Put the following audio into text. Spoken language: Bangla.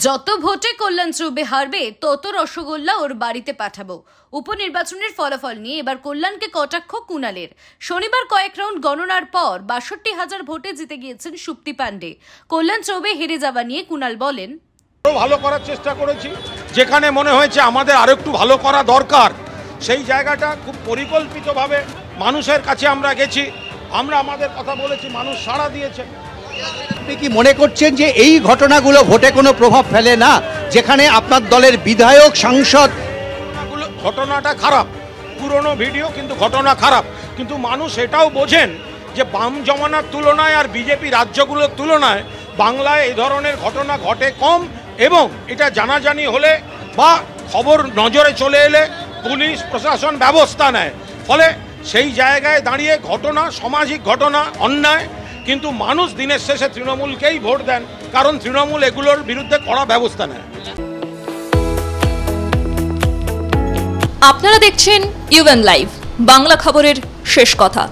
যত ভোটে কল্যাণ চৌবে হারবে তত রসগোল্লা ওর বাড়িতে পাঠাবো। উপনির্বাচনের ফলাফল নিয়ে এবার কল্যাণকে কটাক্ষ কুণালের। শনিবার কয়েক রাউন্ড গণনার পর ৬২,০০০ ভোটে জিতে গিয়েছেন সুপ্তি পান্ডে। কল্যাণ চৌবে হেরে যাওয়া নিয়ে কুণাল বলেন, ভালো করার চেষ্টা করেছি, যেখানে মনে হয়েছে আমাদের আরো একটু ভালো করা দরকার সেই জায়গাটা খুব পরিকল্পিতভাবে মানুষের কাছে আমরা গেছি, আমরা আমাদের কথা বলেছি, মানুষ সাড়া দিয়েছে। আপনি কি মনে করছেন যে এই ঘটনাগুলো ভোটে কোনো প্রভাব ফেলে না, যেখানে আপনার দলের বিধায়ক সাংসদ? ঘটনাটা খারাপ, পুরনো ভিডিও, কিন্তু ঘটনা খারাপ, কিন্তু মানুষ এটাও বোঝেন যে বাম জমানার তুলনায় আর বিজেপি রাজ্যগুলোর তুলনায় বাংলায় এই ধরনের ঘটনা ঘটে কম, এবং এটা জানাজানি হলে বা খবর নজরে চলে এলে পুলিশ প্রশাসন ব্যবস্থা নেয়। ফলে সেই জায়গায় দাঁড়িয়ে ঘটনা সামাজিক ঘটনা, অন্যায়, কিন্তু মানুষ দিনের শেষে তৃণমূলকেই ভোট দেন, কারণ তৃণমূল এগুলোর বিরুদ্ধে কড়া ব্যবস্থা নেয়। আপনারা দেখছেন ইউএন লাইভ, বাংলা খবরের শেষ কথা।